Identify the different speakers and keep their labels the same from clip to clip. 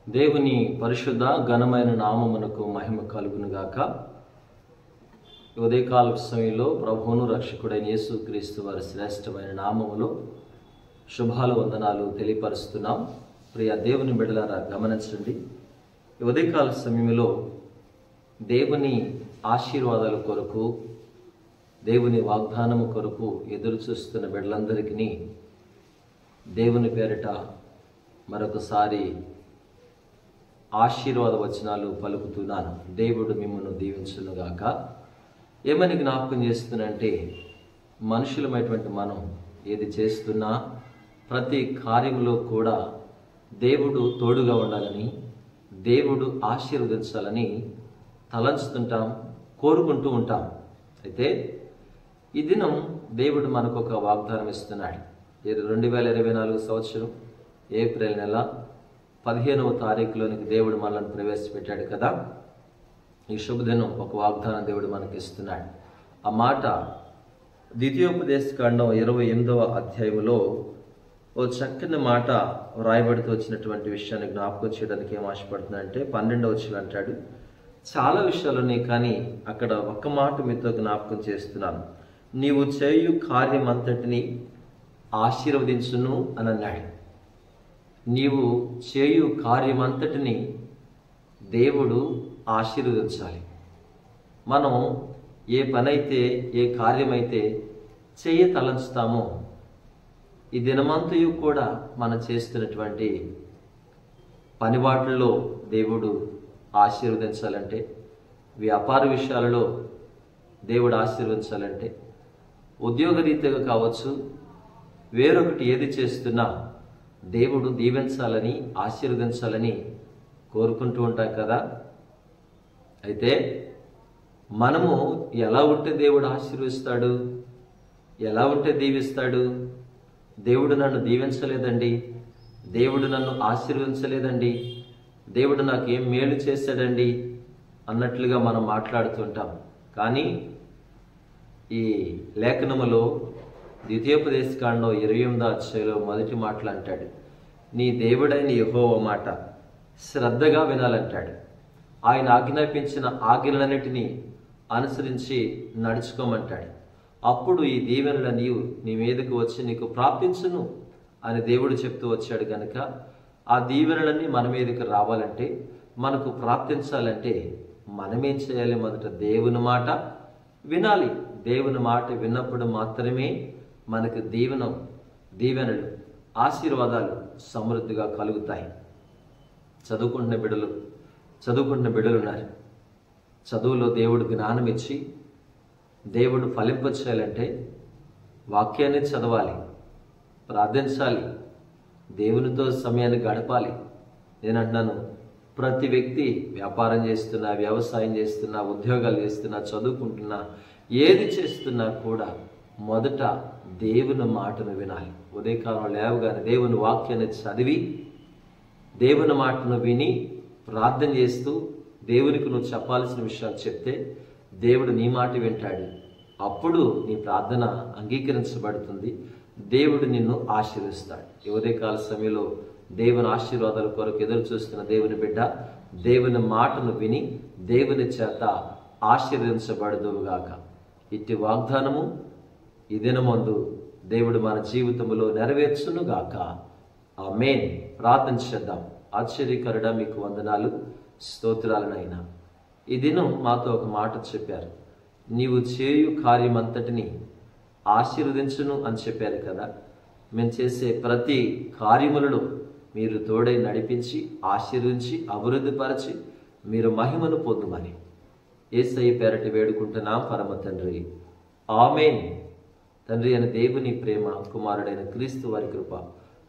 Speaker 1: దేవుని పరిశుద్ధ ఘనమైన నామమునకు మహిమ కలుగును గాక. ఉదయకాల సమయంలో ప్రభువును రక్షకుడైన యేసుక్రీస్తు వారి శ్రేష్టమైన నామములో శుభాలు వందనాలు తెలియపరుస్తున్నాం. ప్రియ దేవుని బిడ్డలారా గమనించండి, ఉదయకాల సమయంలో దేవుని ఆశీర్వాదాల కొరకు, దేవుని వాగ్దానము కొరకు ఎదురు చూస్తున్న బిడ్డలందరికీ దేవుని పేరిట మరొకసారి ఆశీర్వాద వచనాలు పలుకుతున్నాను. దేవుడు మిమ్మల్ని దీవించునుగాక. ఏమని జ్ఞాపకం చేస్తున్నంటే, మనుషులమైనటువంటి మనం ఏది చేస్తున్నా ప్రతి కార్యంలో కూడా దేవుడు తోడుగా ఉండాలని, దేవుడు ఆశీర్వదించాలని తలంచుతుంటాం, కోరుకుంటూ ఉంటాం. అయితే ఈ దినం దేవుడు మనకు ఒక వాగ్దానం ఇస్తున్నాడు. 2024 సంవత్సరం ఏప్రిల్ నెల 15వ తారీఖులోనికి దేవుడు మనల్ని ప్రవేశపెట్టాడు కదా. ఈ శుభదినం ఒక వాగ్దానం దేవుడు మనకి ఇస్తున్నాడు. ఆ మాట ద్వితీయోపదేశకాండం 28వ అధ్యాయంలో ఓ చక్కని మాట రాయబడుతూ వచ్చినటువంటి విషయాన్ని జ్ఞాపకం చేయడానికి ఏం ఆశపడుతుందంటే, 12వ వచనం అంటాడు, చాలా విషయాలు ఉన్నాయి కానీ అక్కడ ఒక్క మాట మీతో జ్ఞాపకం చేస్తున్నాను, నీవు చేయు కార్యం అంతటిని ఆశీర్వదించును అని అన్నాడు. నీవు చేయు కార్యమంతటిని దేవుడు ఆశీర్వదించాలి. మనం ఏ పనైతే, ఏ కార్యమైతే తలంచుతామో, ఈ దినమంతయు కూడా మనం చేస్తున్నటువంటి పనిబాట్లలో దేవుడు ఆశీర్వదించాలంటే, వ్యాపార విషయాలలో దేవుడు ఆశీర్వదించాలంటే, ఉద్యోగరీత్యాగా కావచ్చు, వేరొకటి ఏది చేస్తున్నా దేవుడు దీవించాలని, ఆశీర్వదించాలని కోరుకుంటూ ఉంటాం కదా. అయితే మనము ఎలా ఉంటే దేవుడు ఆశీర్వదిస్తాడు, ఎలా ఉంటే దీవిస్తాడు? దేవుడు నన్ను దీవించలేదండి, దేవుడు నన్ను ఆశీర్వదించలేదండి, దేవుడు నాకు ఏం మేలు చేశాడండి అన్నట్లుగా మనం మాట్లాడుతుంటాం. కానీ ఈ లేఖనములో ద్వితీయోపదేశకాండం 28వ అధ్యాయంలో మొదటి మాటలు అంటాడు, నీ దేవుడైన యెహోవా మాట శ్రద్ధగా వినాలంటాడు. ఆయన ఆజ్ఞాపించిన ఆజ్ఞలన్నిటినీ అనుసరించి నడుచుకోమంటాడు. అప్పుడు ఈ దీవెనలన్నీ నీ మీదకు వచ్చి నీకు ప్రాప్తించును అని దేవుడు చెప్తూ వచ్చాడు కనుక, ఆ దీవెనలన్నీ మన మీదకి రావాలంటే, మనకు ప్రాప్తించాలంటే మనమేం చేయాలి? మొదట దేవుని మాట వినాలి. దేవుని మాట విన్నప్పుడు మాత్రమే మనకు దీవెనలు, ఆశీర్వాదాలు సమృద్ధిగా కలుగుతాయి. చదువుకుంటున్న బిడ్డలు ఉన్నారు. చదువులో దేవుడు జ్ఞానం ఇచ్చి దేవుడు ఫలింపచేయాలంటే వాక్యాన్ని చదవాలి, ప్రార్థించాలి, దేవునితో సమయాన్ని గడపాలి. నేను అంటున్నాను, ప్రతి వ్యక్తి వ్యాపారం చేస్తున్నా, వ్యవసాయం చేస్తున్నా, ఉద్యోగాలు చేస్తున్నా, చదువుకుంటున్నా, ఏది చేస్తున్నా కూడా మొదట దేవుని మాటను వినాలి. ఉదయకాలం లేవగానే దేవుని వాక్యాన్ని చదివి, దేవుని మాటను విని, ప్రార్థన చేస్తూ దేవునికి నువ్వు చెప్పాల్సిన విషయాలు చెప్తే దేవుడు నీ మాట వింటాడు. అప్పుడు నీ ప్రార్థన అంగీకరించబడుతుంది, దేవుడు నిన్ను ఆశీర్వదిస్తాడు. ఈ ఉదయకాల సమయంలో దేవుని ఆశీర్వాదాల కొరకు ఎదురు చూస్తున్న దేవుని బిడ్డ, దేవుని మాటను విని దేవుని చేత ఆశీర్వదించబడదువుగాక. ఇట్టి వాగ్దానము ఈ దినమందు దేవుడు మన జీవితంలో నెరవేర్చునుగాక. ఆమేన్. ప్రార్థన చేద్దాం. ఆశ్చర్యకరుడా, మీకు వందనాలు, స్తోత్రాలనైనా. ఈ దినం మాతో ఒక మాట చెప్పారు, నీవు చేయు కార్యమంతటిని ఆశీర్వదించును అని చెప్పారు కదా. మేము చేసే ప్రతి కార్యములలో మీరు తోడై నడిపించి, ఆశీర్వించి, అభివృద్ధిపరచి మీరు మహిమను పొందుమని యేసయ్య పేరటి వేడుకుంటున్నాం పరమ తండ్రి. ఆమేన్. తండ్రి అయిన దేవుని ప్రేమ, కుమారుడైన క్రీస్తు వారి కృప,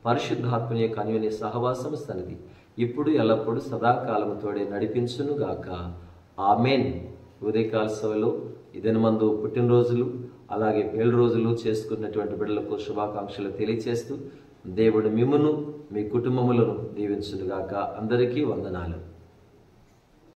Speaker 1: పరిశుద్ధాత్మ యొక్క అన్యోన్య సహవాసము సన్నిధి ఇప్పుడు ఎల్లప్పుడూ సదాకాలము తోడే నడిపించునుగాక. ఆమేన్. ఉదయకాల సభలో ఇదనమందు పుట్టినరోజులు, అలాగే పేలు రోజులు చేసుకున్నటువంటి బిడ్డలకు శుభాకాంక్షలు తెలియచేస్తూ దేవుడు మిమ్మును, మీ కుటుంబములను దీవించునుగాక. అందరికీ వందనాలు.